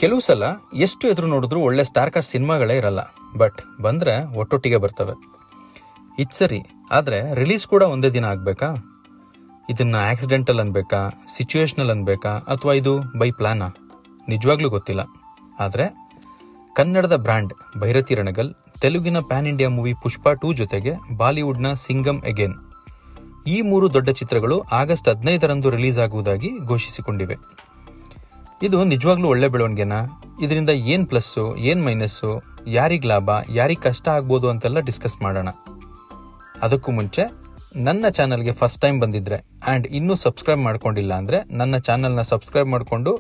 ಕೆಲವು ಸಲ ಎಷ್ಟು ಎದುರು ನೋಡಿದ್ರು ಒಳ್ಳೆ ಸ್ಟಾರ್ ಕಾಸ್ಟ್ ಸಿನಿಮಾಗಳೇ ಇರಲ್ಲ, ಬಟ್ ಬಂದರೆ ಒಟ್ಟೊಟ್ಟಿಗೆ ಬರ್ತವೆ. ಇದು ಸರಿ, ಆದರೆ ರಿಲೀಸ್ ಕೂಡ ಒಂದೇ ದಿನ ಆಗಬೇಕಾ? ಇದನ್ನು ಆಕ್ಸಿಡೆಂಟಲ್ ಅನ್ಬೇಕಾ, ಸಿಚುವೇಶನಲ್ ಅನ್ಬೇಕಾ, ಅಥವಾ ಇದು ಬೈ ಪ್ಲಾನಾ? ನಿಜವಾಗ್ಲೂ ಗೊತ್ತಿಲ್ಲ. ಆದರೆ ಕನ್ನಡದ ಬ್ರ್ಯಾಂಡ್ ಭೈರತಿ ರಣಗಲ್, ತೆಲುಗಿನ ಪ್ಯಾನ್ ಇಂಡಿಯಾ ಮೂವಿ ಪುಷ್ಪ 2 ಜೊತೆಗೆ ಬಾಲಿವುಡ್ನ ಸಿಂಗಮ್ ಅಗೇನ್, ಈ 3 ದೊಡ್ಡ ಚಿತ್ರಗಳು ಆಗಸ್ಟ್ 15ರಂದು ರಿಲೀಸ್ ಆಗುವುದಾಗಿ ಘೋಷಿಸಿಕೊಂಡಿವೆ. ಇದು ನಿಜವಾಗ್ಲೂ ಒಳ್ಳೆ ಬೆಳವಣಿಗೆನಾ? ಇದರಿಂದ ಏನು ಪ್ಲಸ್ಸು, ಏನು ಮೈನಸ್ಸು, ಯಾರಿಗೆ ಲಾಭ, ಯಾರಿಗೆ ಕಷ್ಟ ಆಗ್ಬೋದು ಅಂತೆಲ್ಲ ಡಿಸ್ಕಸ್ ಮಾಡೋಣ. ಅದಕ್ಕೂ ಮುಂಚೆ ನನ್ನ ಚಾನಲ್ಗೆ ಫಸ್ಟ್ ಟೈಮ್ ಬಂದಿದ್ರೆ ಆ್ಯಂಡ್ ಇನ್ನೂ ಸಬ್ಸ್ಕ್ರೈಬ್ ಮಾಡ್ಕೊಂಡಿಲ್ಲ ಅಂದರೆ ನನ್ನ ಚಾನಲ್ನ ಸಬ್ಸ್ಕ್ರೈಬ್ ಮಾಡಿಕೊಂಡು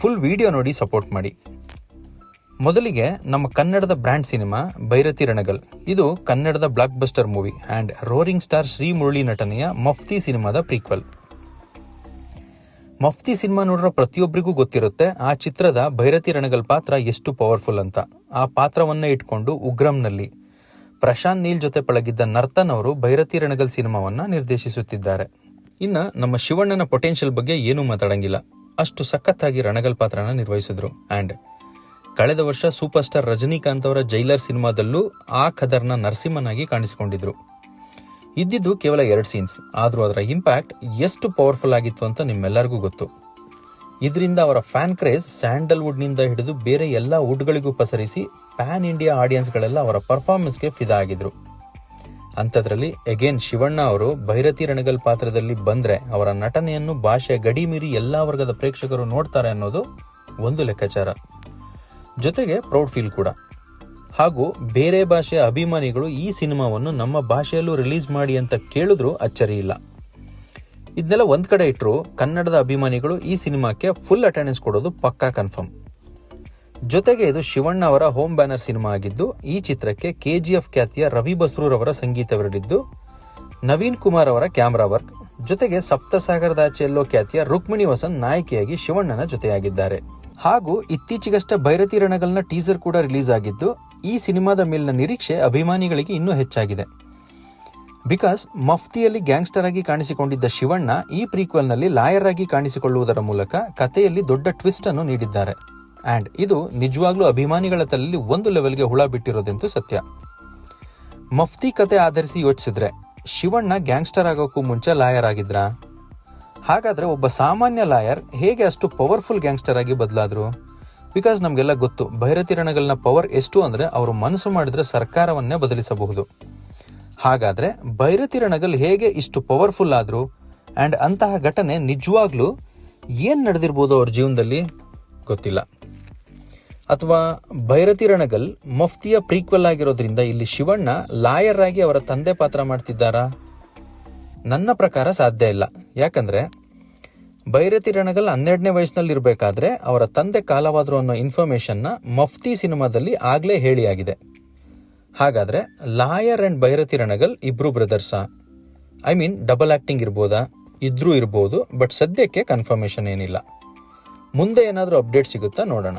ಫುಲ್ ವಿಡಿಯೋ ನೋಡಿ ಸಪೋರ್ಟ್ ಮಾಡಿ. ಮೊದಲಿಗೆ ನಮ್ಮ ಕನ್ನಡದ ಬ್ರ್ಯಾಂಡ್ ಸಿನಿಮಾ ಭೈರತಿ ರಣಗಲ್. ಇದು ಕನ್ನಡದ blockbuster movie and roaring star Sri Murali ನಟನೆಯ ಮಫ್ತಿ ಸಿನಿಮಾದ ಪ್ರೀಕ್ವೆಲ್. ಮಫ್ತಿ ಸಿನಿಮಾ ನೋಡಿರೋ ಪ್ರತಿಯೊಬ್ಬರಿಗೂ ಗೊತ್ತಿರುತ್ತೆ ಆ ಚಿತ್ರದ ಭೈರತಿ ರಣಗಲ್ ಪಾತ್ರ ಎಷ್ಟು ಪವರ್ಫುಲ್ ಅಂತ. ಆ ಪಾತ್ರವನ್ನೇ ಇಟ್ಕೊಂಡು ಉಗ್ರಂನಲ್ಲಿ ಪ್ರಶಾಂತ್ ನೀಲ್ ಜೊತೆ ಪಳಗಿದ್ದ ನರ್ತನ್ ಅವರು ಭೈರತಿ ರಣಗಲ್ ಸಿನಿಮಾವನ್ನ ನಿರ್ದೇಶಿಸುತ್ತಿದ್ದಾರೆ. ಇನ್ನು ನಮ್ಮ ಶಿವಣ್ಣನ ಪೊಟೆನ್ಷಿಯಲ್ ಬಗ್ಗೆ ಏನೂ ಮಾತಾಡಂಗಿಲ್ಲ, ಅಷ್ಟು ಸಖತ್ತಾಗಿ ರಣಗಲ್ ಪಾತ್ರನ ನಿರ್ವಹಿಸಿದ್ರು. ಆ್ಯಂಡ್ ಕಳೆದ ವರ್ಷ ಸೂಪರ್ ಸ್ಟಾರ್ ರಜನಿಕಾಂತ್ ಅವರ ಜೈಲರ್ ಸಿನಿಮಾದಲ್ಲೂ ಆ ಖದರ್ನ ನರಸಿಂಹನಾಗಿ ಕಾಣಿಸಿಕೊಂಡಿದ್ರು. ಇದ್ದಿದ್ದು ಕೇವಲ 2 ಸೀನ್ಸ್, ಆದರೂ ಅದರ ಇಂಪ್ಯಾಕ್ಟ್ ಎಷ್ಟು ಪವರ್ಫುಲ್ ಆಗಿತ್ತು ಅಂತ ನಿಮ್ಮೆಲ್ಲರಿಗೂ ಗೊತ್ತು. ಇದರಿಂದ ಅವರ ಫ್ಯಾನ್ ಕ್ರೇಜ್ ಸ್ಯಾಂಡಲ್ವುಡ್ನಿಂದ ಹಿಡಿದು ಬೇರೆ ಎಲ್ಲ ವುಡ್ಗಳಿಗೂ ಪಸರಿಸಿ ಪ್ಯಾನ್ ಇಂಡಿಯಾ ಆಡಿಯನ್ಸ್ಗಳೆಲ್ಲ ಅವರ ಪರ್ಫಾರ್ಮೆನ್ಸ್ಗೆ ಫಿದಾ ಆಗಿದ್ರು. ಅಂಥದ್ರಲ್ಲಿ ಅಗೇನ್ ಶಿವಣ್ಣ ಅವರು ಭೈರತಿ ರಣಗಲ್ ಪಾತ್ರದಲ್ಲಿ ಬಂದರೆ ಅವರ ನಟನೆಯನ್ನು ಭಾಷೆ ಗಡಿ ಮೀರಿ ಎಲ್ಲ ವರ್ಗದ ಪ್ರೇಕ್ಷಕರು ನೋಡ್ತಾರೆ ಅನ್ನೋದು ಒಂದು ಲೆಕ್ಕಾಚಾರ. ಜೊತೆಗೆ ಪ್ರೌಡ್ ಫೀಲ್ ಕೂಡ. ಹಾಗೂ ಬೇರೆ ಭಾಷೆಯ ಅಭಿಮಾನಿಗಳು ಈ ಸಿನಿಮಾವನ್ನು ನಮ್ಮ ಭಾಷೆಯಲ್ಲೂ ರಿಲೀಸ್ ಮಾಡಿ ಅಂತ ಕೇಳಿದ್ರು ಅಚ್ಚರಿ ಇಲ್ಲ. ಇದನ್ನೆಲ್ಲ ಒಂದ್ ಕಡೆ ಇಟ್ಟರು ಕನ್ನಡದ ಅಭಿಮಾನಿಗಳು ಈ ಸಿನಿಮಾಕ್ಕೆ ಫುಲ್ ಅಟೆಂಡೆನ್ಸ್ ಕೊಡೋದು ಪಕ್ಕಾ ಕನ್ಫರ್ಮ್. ಜೊತೆಗೆ ಇದು ಶಿವಣ್ಣ ಅವರ ಹೋಮ್ ಬ್ಯಾನರ್ ಸಿನಿಮಾ ಆಗಿದ್ದು ಈ ಚಿತ್ರಕ್ಕೆ KGF ಖ್ಯಾತಿಯ ರವಿ ಬಸ್ರೂರ್ ಅವರ ಸಂಗೀತವಿರಲಿದ್ದು, ನವೀನ್ ಕುಮಾರ್ ಅವರ ಕ್ಯಾಮ್ರಾ ವರ್ಕ್, ಜೊತೆಗೆ ಸಪ್ತಸಾಗರದಾಚೆಯಲ್ಲೋ ಖ್ಯಾತಿಯ ರುಕ್ಮಿಣಿ ವಸಂತ್ ನಾಯಕಿಯಾಗಿ ಶಿವಣ್ಣನ ಜೊತೆಯಾಗಿದ್ದಾರೆ. ಹಾಗೂ ಇತ್ತೀಚೆಗಷ್ಟೇ ಭೈರತಿ ರಣಗಲ್ನ ಟೀಸರ್ ಕೂಡ ರಿಲೀಸ್ ಆಗಿದ್ದು ಈ ಸಿನಿಮಾದ ಮೇಲಿನ ನಿರೀಕ್ಷೆ ಅಭಿಮಾನಿಗಳಿಗೆ ಇನ್ನೂ ಹೆಚ್ಚಾಗಿದೆ. ಬಿಕಾಸ್ ಮಫ್ತಿಯಲ್ಲಿ ಗ್ಯಾಂಗ್ಸ್ಟರ್ ಆಗಿ ಕಾಣಿಸಿಕೊಂಡಿದ್ದ ಶಿವಣ್ಣ ಈ ಪ್ರೀಕ್ವೆಲ್ನಲ್ಲಿ ಲಾಯರ್ ಆಗಿ ಕಾಣಿಸಿಕೊಳ್ಳುವುದರ ಮೂಲಕ ಕಥೆಯಲ್ಲಿ ದೊಡ್ಡ ಟ್ವಿಸ್ಟ್ ಅನ್ನು ನೀಡಿದ್ದಾರೆ. ಆ್ಯಂಡ್ ಇದು ನಿಜವಾಗ್ಲೂ ಅಭಿಮಾನಿಗಳ ತಲೆಯಲ್ಲಿ ಒಂದು ಲೆವೆಲ್ಗೆ ಹುಳ ಬಿಟ್ಟಿರೋದಂತೂ ಸತ್ಯ. ಮಫ್ತಿ ಕತೆ ಆಧರಿಸಿ ಯೋಚಿಸಿದ್ರೆ ಶಿವಣ್ಣ ಗ್ಯಾಂಗ್ಸ್ಟರ್ ಆಗೋಕ್ಕೂ ಮುಂಚೆ ಲಾಯರ್ ಆಗಿದ್ರಾ? ಹಾಗಾದ್ರೆ ಒಬ್ಬ ಸಾಮಾನ್ಯ ಲಾಯರ್ ಹೇಗೆ ಅಷ್ಟು ಪವರ್ಫುಲ್ ಗ್ಯಾಂಗ್ಸ್ಟರ್ ಆಗಿ ಬದಲಾದ್ರು? ಬಿಕಾಸ್ ನಮಗೆಲ್ಲ ಗೊತ್ತು ಭೈರತಿ ರಣಗಲ್ನ ಪವರ್ ಎಷ್ಟು ಅಂದರೆ ಅವರು ಮನಸ್ಸು ಮಾಡಿದ್ರೆ ಸರ್ಕಾರವನ್ನೇ ಬದಲಿಸಬಹುದು. ಹಾಗಾದ್ರೆ ಭೈರತಿ ರಣಗಲ್ ಹೇಗೆ ಇಷ್ಟು ಪವರ್ಫುಲ್ ಆದ್ರು? ಆ್ಯಂಡ್ ಅಂತಹ ಘಟನೆ ನಿಜವಾಗ್ಲೂ ಏನು ನಡೆದಿರ್ಬೋದು ಅವ್ರ ಜೀವನದಲ್ಲಿ ಗೊತ್ತಿಲ್ಲ. ಅಥವಾ ಭೈರತಿ ರಣಗಲ್ ಮಫ್ತಿಯ ಪ್ರೀಕ್ವೆಲ್ ಆಗಿರೋದ್ರಿಂದ ಇಲ್ಲಿ ಶಿವಣ್ಣ ಲಾಯರ್ ಆಗಿ ಅವರ ತಂದೆ ಪಾತ್ರ ಮಾಡ್ತಿದ್ದಾರಾ? ನನ್ನ ಪ್ರಕಾರ ಸಾಧ್ಯ ಇಲ್ಲ. ಯಾಕಂದ್ರೆ ಭೈರತಿ ರಣಗಲ್ 12ನೇ ವಯಸ್ಸಿನಲ್ಲಿ ಇರಬೇಕಾದ್ರೆ ಅವರ ತಂದೆ ಕಾಲವಾದ್ರು ಅನ್ನೋ ಇನ್ಫಾರ್ಮೇಶನ್ನ ಮಫ್ತಿ ಸಿನಿಮಾದಲ್ಲಿ ಆಗ್ಲೇ ಹೇಳಿಯಾಗಿದೆ. ಹಾಗಾದ್ರೆ ಲಾಯರ್ ಅಂಡ್ ಭೈರತಿ ರಣಗಲ್ ಇಬ್ರು ಬ್ರದರ್ಸಾ? ಐ ಮೀನ್ ಡಬಲ್ ಆಕ್ಟಿಂಗ್ ಇರ್ಬೋದಾ? ಇದ್ರೂ ಇರ್ಬೋದು, ಬಟ್ ಸದ್ಯಕ್ಕೆ ಕನ್ಫರ್ಮೇಶನ್ ಏನಿಲ್ಲ. ಮುಂದೆ ಏನಾದರೂ ಅಪ್ಡೇಟ್ ಸಿಗುತ್ತಾ ನೋಡೋಣ.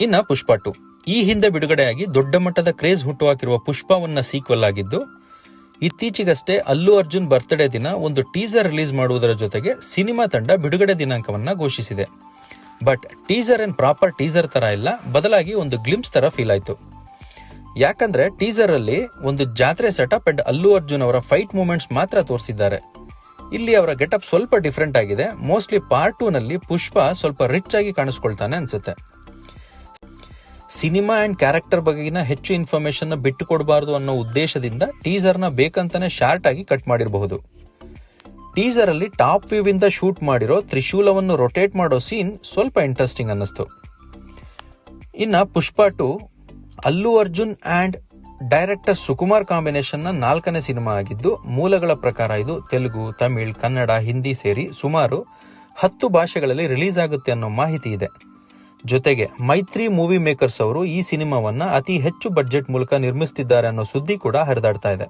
ಇನ್ನು ಪುಷ್ಪ 2 ಈ ಹಿಂದೆ ಬಿಡುಗಡೆಯಾಗಿ ದೊಡ್ಡ ಮಟ್ಟದ ಕ್ರೇಜ್ ಹುಟ್ಟುಹಾಕಿರುವ ಪುಷ್ಪವನ್ನ ಸೀಕ್ವೆಲ್ ಆಗಿದ್ದು, ಇತ್ತೀಚೆಗಷ್ಟೇ ಅಲ್ಲು ಅರ್ಜುನ್ ಬರ್ತ್ಡೇ ದಿನ ಒಂದು ಟೀಸರ್ ರಿಲೀಸ್ ಮಾಡುವುದರ ಜೊತೆಗೆ ಸಿನಿಮಾ ತಂಡ ಬಿಡುಗಡೆ ದಿನಾಂಕವನ್ನ ಘೋಷಿಸಿದೆ. ಬಟ್ ಟೀಸರ್ ಏನ್ ಪ್ರಾಪರ್ ಟೀಸರ್ ತರ ಇಲ್ಲ, ಬದಲಾಗಿ ಒಂದು ಗ್ಲಿಂಪ್ಸ್ ತರ ಫೀಲ್ ಆಯ್ತು. ಯಾಕಂದ್ರೆ ಟೀಸರ್ ಅಲ್ಲಿ ಒಂದು ಜಾತ್ರೆ ಸೆಟಪ್ ಅಂಡ್ ಅಲ್ಲು ಅರ್ಜುನ್ ಅವರ ಫೈಟ್ ಮೂಮೆಂಟ್ಸ್ ಮಾತ್ರ ತೋರಿಸಿದ್ದಾರೆ. ಇಲ್ಲಿ ಅವರ ಗೆಟಪ್ ಸ್ವಲ್ಪ ಡಿಫ್ರೆಂಟ್ ಆಗಿದೆ. ಮೋಸ್ಟ್ಲಿ ಪಾರ್ಟ್ 2 ನಲ್ಲಿ ಪುಷ್ಪ ಸ್ವಲ್ಪ ರಿಚ್ ಆಗಿ ಕಾಣಿಸ್ಕೊಳ್ತಾನೆ ಅನ್ಸುತ್ತೆ. ಸಿನಿಮಾ ಅಂಡ್ ಕ್ಯಾರೆಕ್ಟರ್ ಬಗೆಗಿನ ಹೆಚ್ಚು ಇನ್ಫಾರ್ಮೇಶನ್ ಬಿಟ್ಟು ಕೊಡಬಾರದು ಅನ್ನೋ ಉದ್ದೇಶದಿಂದ ಟೀಸರ್ನ ಬೇಕಂತಾನೆ ಶಾರ್ಟ್ ಆಗಿ ಕಟ್ ಮಾಡಿರಬಹುದು. ಟೀಸರ್ ಅಲ್ಲಿ ಟಾಪ್ ವ್ಯೂ ಇಂದ ಶೂಟ್ ಮಾಡಿರೋ ತ್ರಿಶೂಲವನ್ನು ರೊಟೇಟ್ ಮಾಡೋ ಸೀನ್ ಸ್ವಲ್ಪ ಇಂಟ್ರೆಸ್ಟಿಂಗ್ ಅನ್ನಿಸ್ತು. ಇನ್ನ ಪುಷ್ಪ 2 ಅಲ್ಲು ಅರ್ಜುನ್ ಅಂಡ್ ಡೈರೆಕ್ಟರ್ ಸುಕುಮಾರ್ ಕಾಂಬಿನೇಷನ್ನ 4ನೇ ಸಿನಿಮಾ ಆಗಿದ್ದು, ಮೂಲಗಳ ಪ್ರಕಾರ ಇದು ತೆಲುಗು, ತಮಿಳ್, ಕನ್ನಡ, ಹಿಂದಿ ಸೇರಿ ಸುಮಾರು 10 ಭಾಷೆಗಳಲ್ಲಿ ರಿಲೀಸ್ ಆಗುತ್ತೆ ಅನ್ನೋ ಮಾಹಿತಿ ಇದೆ. ಜೊತೆಗೆ ಮೈತ್ರಿ ಮೂವಿ ಮೇಕರ್ಸ್ ಅವರು ಈ ಸಿನಿಮಾವನ್ನ ಅತಿ ಹೆಚ್ಚು ಬಡ್ಜೆಟ್ ಮೂಲಕ ನಿರ್ಮಿಸುತ್ತಿದ್ದಾರೆ ಅನ್ನೋ ಸುದ್ದಿ ಕೂಡ ಹರಿದಾಡ್ತಾ ಇದೆ.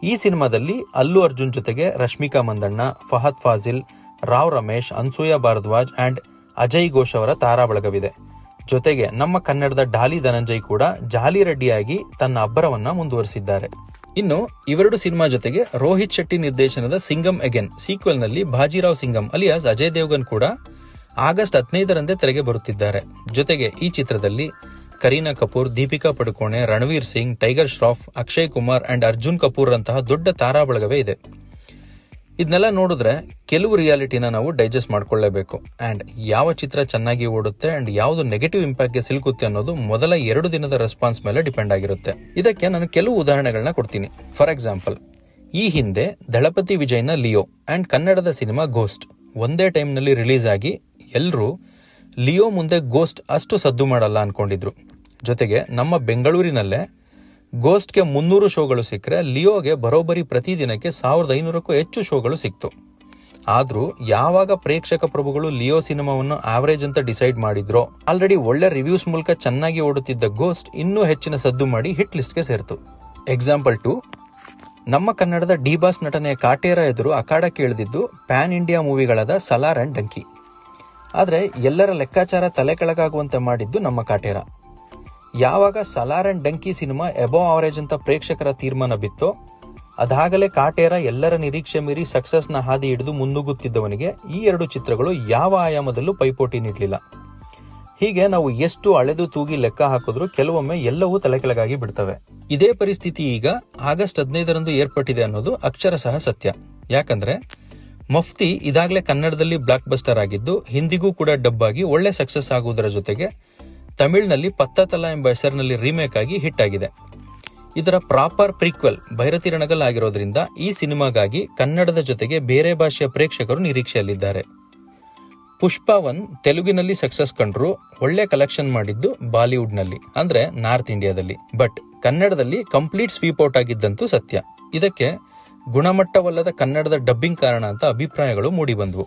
ಈ ಸಿನಿಮಾದಲ್ಲಿ ಅಲ್ಲು ಅರ್ಜುನ್ ಜೊತೆಗೆ ರಶ್ಮಿಕಾ ಮಂದಣ್ಣ, ಫಹದ್ ಫಾಜಿಲ್, ರಾವ್ ರಮೇಶ್, ಅನ್ಸೂಯ ಭಾರದ್ವಾಜ್ ಅಂಡ್ ಅಜಯ್ ಘೋಷ್ ಅವರ ತಾರಾ ಬಳಗವಿದೆ. ಜೊತೆಗೆ ನಮ್ಮ ಕನ್ನಡದ ಡಾಲಿ ಧನಂಜಯ್ ಕೂಡ ಜಾಲಿ ರೆಡ್ಡಿಯಾಗಿ ತನ್ನ ಅಬ್ಬರವನ್ನ ಮುಂದುವರಿಸಿದ್ದಾರೆ. ಇನ್ನು ಇವೆರಡು ಸಿನಿಮಾ ಜೊತೆಗೆ ರೋಹಿತ್ ಶೆಟ್ಟಿ ನಿರ್ದೇಶನದ ಸಿಂಗಮ್ ಅಗೇನ್ ಸೀಕ್ವೆಲ್ ನಲ್ಲಿ ಬಾಜಿರಾವ್ ಸಿಂಗಮ್ ಅಲಿಯಾಸ್ ಅಜಯ್ ದೇವಗನ್ ಕೂಡ ಆಗಸ್ಟ್ 15ರಂದೇ ತೆರೆಗೆ ಬರುತ್ತಿದ್ದಾರೆ. ಜೊತೆಗೆ ಈ ಚಿತ್ರದಲ್ಲಿ ಕರೀನಾ ಕಪೂರ್, ದೀಪಿಕಾ ಪಡುಕೋಣೆ, ರಣವೀರ್ ಸಿಂಗ್, ಟೈಗರ್ ಶ್ರಾಫ್, ಅಕ್ಷಯ್ ಕುಮಾರ್ ಅಂಡ್ ಅರ್ಜುನ್ ಕಪೂರ್ ರಂತಹ ದೊಡ್ಡ ತಾರಾ ಬಳಗವೇ ಇದೆ. ಇದನ್ನೆಲ್ಲ ನೋಡಿದ್ರೆ ಕೆಲವು ರಿಯಾಲಿಟಿನ ನಾವು ಡೈಜೆಸ್ಟ್ ಮಾಡ್ಕೊಳ್ಳೇಬೇಕು. ಅಂಡ್ ಯಾವ ಚಿತ್ರ ಚೆನ್ನಾಗಿ ಓಡುತ್ತೆ ಅಂಡ್ ಯಾವುದು ನೆಗೆಟಿವ್ ಇಂಪ್ಯಾಕ್ಟ್ಗೆ ಸಿಲುಕುತ್ತೆ ಅನ್ನೋದು ಮೊದಲ 2 ದಿನದ ರೆಸ್ಪಾನ್ಸ್ ಮೇಲೆ ಡಿಪೆಂಡ್ ಆಗಿರುತ್ತೆ. ಇದಕ್ಕೆ ನಾನು ಕೆಲವು ಉದಾಹರಣೆಗಳನ್ನ ಕೊಡ್ತೀನಿ. ಫಾರ್ ಎಕ್ಸಾಂಪಲ್, ಈ ಹಿಂದೆ ದಳಪತಿ ವಿಜಯ್ನ ಲಿಯೋ ಅಂಡ್ ಕನ್ನಡದ ಸಿನಿಮಾ ಗೋಸ್ಟ್ ಒಂದೇ ಟೈಮ್ನಲ್ಲಿ ರಿಲೀಸ್ ಆಗಿ ಎಲ್ಲರೂ ಲಿಯೋ ಮುಂದೆ ಗೋಸ್ಟ್ ಅಷ್ಟು ಸದ್ದು ಮಾಡಲ್ಲ ಅನ್ಕೊಂಡಿದ್ರು. ಜೊತೆಗೆ ನಮ್ಮ ಬೆಂಗಳೂರಿನಲ್ಲೇ ಗೋಸ್ಟ್ಗೆ 300 ಶೋಗಳು ಸಿಕ್ಕರೆ ಲಿಯೋಗೆ ಬರೋಬ್ಬರಿ ಪ್ರತಿದಿನಕ್ಕೆ 1500ಕ್ಕೂ ಹೆಚ್ಚು ಶೋಗಳು ಸಿಕ್ತು. ಆದ್ರೂ ಯಾವಾಗ ಪ್ರೇಕ್ಷಕ ಪ್ರಭುಗಳು ಲಿಯೋ ಸಿನಿಮಾವನ್ನು ಆವರೇಜ್ ಅಂತ ಡಿಸೈಡ್ ಮಾಡಿದ್ರೋ, ಆಲ್ರೆಡಿ ಒಳ್ಳೆ ರಿವ್ಯೂಸ್ ಮೂಲಕ ಚೆನ್ನಾಗಿ ಓಡುತ್ತಿದ್ದ ಗೋಸ್ಟ್ ಇನ್ನೂ ಹೆಚ್ಚಿನ ಸದ್ದು ಮಾಡಿ ಹಿಟ್ ಲಿಸ್ಟ್ಗೆ ಸೇರ್ತು. ಎಕ್ಸಾಂಪಲ್ 2, ನಮ್ಮ ಕನ್ನಡದ ಡಿ ಬಾಸ್ ನಟನೆಯ ಕಾಟೇರ ಎದುರು ಅಖಾಡಕ್ಕೆ ಇಳಿದಿದ್ದು ಪ್ಯಾನ್ ಇಂಡಿಯಾ ಮೂವಿಗಳಾದ ಸಲಾರ್ ಅಂಡ್ ಡಂಕಿ. ಆದರೆ ಎಲ್ಲರ ಲೆಕ್ಕಾಚಾರ ತಲೆ ಕೆಳಗಾಗುವಂತೆ ಮಾಡಿದ್ದು ನಮ್ಮ ಕಾಟೇರ. ಯಾವಾಗ Salaar and Dunki cinema above average ಅಂತ ಪ್ರೇಕ್ಷಕರ ತೀರ್ಮಾನ ಬಿತ್ತೋ, ಅದಾಗಲೇ ಕಾಟೇರ ಎಲ್ಲರ ನಿರೀಕ್ಷೆ ಮೀರಿ ಸಕ್ಸಸ್ನ ಹಾದಿ ಹಿಡಿದು ಮುನ್ನುಗ್ಗುತ್ತಿದ್ದವನಿಗೆ ಈ 2 ಚಿತ್ರಗಳು ಯಾವ ಆಯಾಮದಲ್ಲೂ ಪೈಪೋಟಿ ನೀಡಲಿಲ್ಲ. ಹೀಗೆ ನಾವು ಎಷ್ಟು ಅಳೆದು ತೂಗಿ ಲೆಕ್ಕ ಹಾಕಿದ್ರೂ ಕೆಲವೊಮ್ಮೆ ಎಲ್ಲವೂ ತಲೆಕೆಳಗಾಗಿ ಬಿಡ್ತವೆ. ಇದೇ ಪರಿಸ್ಥಿತಿ ಈಗ ಆಗಸ್ಟ್ 15ರಂದು ಏರ್ಪಟ್ಟಿದೆ ಅನ್ನೋದು ಅಕ್ಷರಶಃ ಸತ್ಯ. ಯಾಕಂದ್ರೆ ಮಫ್ತಿ ಇದಾಗಲೇ ಕನ್ನಡದಲ್ಲಿ ಬ್ಲಾಕ್ ಬಸ್ಟರ್ ಆಗಿದ್ದು, ಹಿಂದಿಗೂ ಕೂಡ ಡಬ್ ಆಗಿ ಒಳ್ಳೆ ಸಕ್ಸಸ್ ಆಗುವುದರ ಜೊತೆಗೆ ತಮಿಳಿನಲ್ಲಿ ಪತ್ತತಲ ಎಂಬ ಹೆಸರಿನಲ್ಲಿ ರೀಮೇಕ್ ಆಗಿ ಹಿಟ್ ಆಗಿದೆ. ಇದರ ಪ್ರಾಪರ್ ಪ್ರೀಕ್ವೆಲ್ ಭೈರತಿ ರಣಗಲ್ ಆಗಿರೋದ್ರಿಂದ ಈ ಸಿನಿಮಾಗಾಗಿ ಕನ್ನಡದ ಜೊತೆಗೆ ಬೇರೆ ಭಾಷೆಯ ಪ್ರೇಕ್ಷಕರು ನಿರೀಕ್ಷೆಯಲ್ಲಿದ್ದಾರೆ. ಪುಷ್ಪ 1 ತೆಲುಗಿನಲ್ಲಿ ಸಕ್ಸಸ್ ಕಂಡ್ರು ಒಳ್ಳೆ ಕಲೆಕ್ಷನ್ ಮಾಡಿದ್ದು ಬಾಲಿವುಡ್ನಲ್ಲಿ, ಅಂದ್ರೆ ನಾರ್ತ್ ಇಂಡಿಯಾದಲ್ಲಿ. ಬಟ್ ಕನ್ನಡದಲ್ಲಿ ಕಂಪ್ಲೀಟ್ ಸ್ವೀಪ್ ಔಟ್ ಆಗಿದ್ದಂತೂ ಸತ್ಯ. ಇದಕ್ಕೆ ಗುಣಮಟ್ಟವಲ್ಲದ ಕನ್ನಡದ ಡಬ್ಬಿಂಗ್ ಕಾರಣ ಅಂತ ಅಭಿಪ್ರಾಯಗಳು ಮೂಡಿಬಂದ್ವು.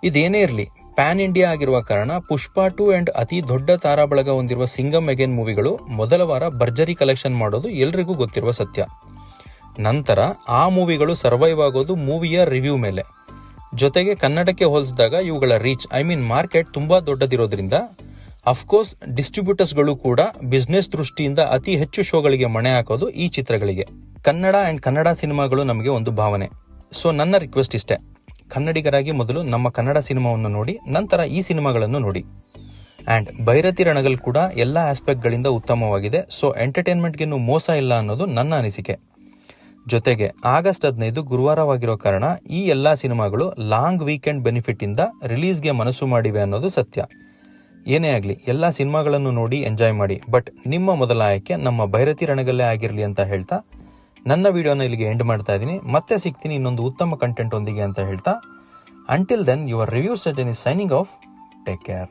ಇದೇನೇ ಇರಲಿ, ಪ್ಯಾನ್ ಇಂಡಿಯಾ ಆಗಿರುವ ಕಾರಣ ಪುಷ್ಪ 2 ಅಂಡ್ ಅತಿ ದೊಡ್ಡ ತಾರಾ ಬಳಗ ಹೊಂದಿರುವ ಸಿಂಗಮ್ ಅಗೇನ್ ಮೂವಿಗಳು ಮೊದಲ ವಾರ ಭರ್ಜರಿ ಕಲೆಕ್ಷನ್ ಮಾಡೋದು ಎಲ್ರಿಗೂ ಗೊತ್ತಿರುವ ಸತ್ಯ. ನಂತರ ಆ ಮೂವಿಗಳು ಸರ್ವೈವ್ ಆಗೋದು ಮೂವಿಯ ರಿವ್ಯೂ ಮೇಲೆ. ಜೊತೆಗೆ ಕನ್ನಡಕ್ಕೆ ಹೋಲಿಸಿದಾಗ ಇವುಗಳ ರೀಚ್ ಮಾರ್ಕೆಟ್ ತುಂಬಾ ದೊಡ್ಡದಿರೋದ್ರಿಂದ ಅಫ್ಕೋರ್ಸ್ ಡಿಸ್ಟ್ರಿಬ್ಯೂಟರ್ಸ್ಗಳು ಕೂಡ ಬಿಸ್ನೆಸ್ ದೃಷ್ಟಿಯಿಂದ ಅತಿ ಹೆಚ್ಚು ಶೋಗಳಿಗೆ ಮಣೆ ಹಾಕೋದು ಈ ಚಿತ್ರಗಳಿಗೆ. ಕನ್ನಡ ಅಂಡ್ ಕನ್ನಡ ಸಿನಿಮಾಗಳು ನಮಗೆ ಒಂದು ಭಾವನೆ. ಸೊ ನನ್ನ ರಿಕ್ವೆಸ್ಟ್ ಇಷ್ಟೇ, ಕನ್ನಡಿಗರಾಗಿ ಮೊದಲು ನಮ್ಮ ಕನ್ನಡ ಸಿನಿಮಾವನ್ನು ನೋಡಿ, ನಂತರ ಈ ಸಿನಿಮಾಗಳನ್ನು ನೋಡಿ. ಅಂಡ್ ಭೈರತಿ ರಣಗಲ್ ಕೂಡ ಎಲ್ಲ ಆಸ್ಪೆಕ್ಟ್ಗಳಿಂದ ಉತ್ತಮವಾಗಿದೆ. ಸೊ ಎಂಟರ್ಟೈನ್ಮೆಂಟ್ಗಿನ್ನೂ ಮೋಸ ಇಲ್ಲ ಅನ್ನೋದು ನನ್ನ ಅನಿಸಿಕೆ. ಜೊತೆಗೆ ಆಗಸ್ಟ್ 15 ಗುರುವಾರವಾಗಿರೋ ಕಾರಣ ಈ ಎಲ್ಲಾ ಸಿನಿಮಾಗಳು ಲಾಂಗ್ ವೀಕೆಂಡ್ ಬೆನಿಫಿಟ್ ಇಂದ ರಿಲೀಸ್ಗೆ ಮನಸ್ಸು ಮಾಡಿವೆ ಅನ್ನೋದು ಸತ್ಯ. ಏನೇ ಆಗಲಿ, ಎಲ್ಲ ಸಿನಿಮಾಗಳನ್ನು ನೋಡಿ ಎಂಜಾಯ್ ಮಾಡಿ. ಬಟ್ ನಿಮ್ಮ ಮೊದಲ ಆಯ್ಕೆ ನಮ್ಮ ಭೈರತಿ ರಣಗಲ್ಲೇ ಆಗಿರಲಿ ಅಂತ ಹೇಳ್ತಾ ನನ್ನ ವಿಡಿಯೋನ ಇಲ್ಲಿಗೆ ಎಂಡ್ ಮಾಡ್ತಾ ಇದ್ದೀನಿ. ಮತ್ತೆ ಸಿಗ್ತೀನಿ ಇನ್ನೊಂದು ಉತ್ತಮ ಕಂಟೆಂಟ್ ಒಂದಿಗೆ ಅಂತ ಹೇಳ್ತಾ, until then your review surgeon is signing off. Take care.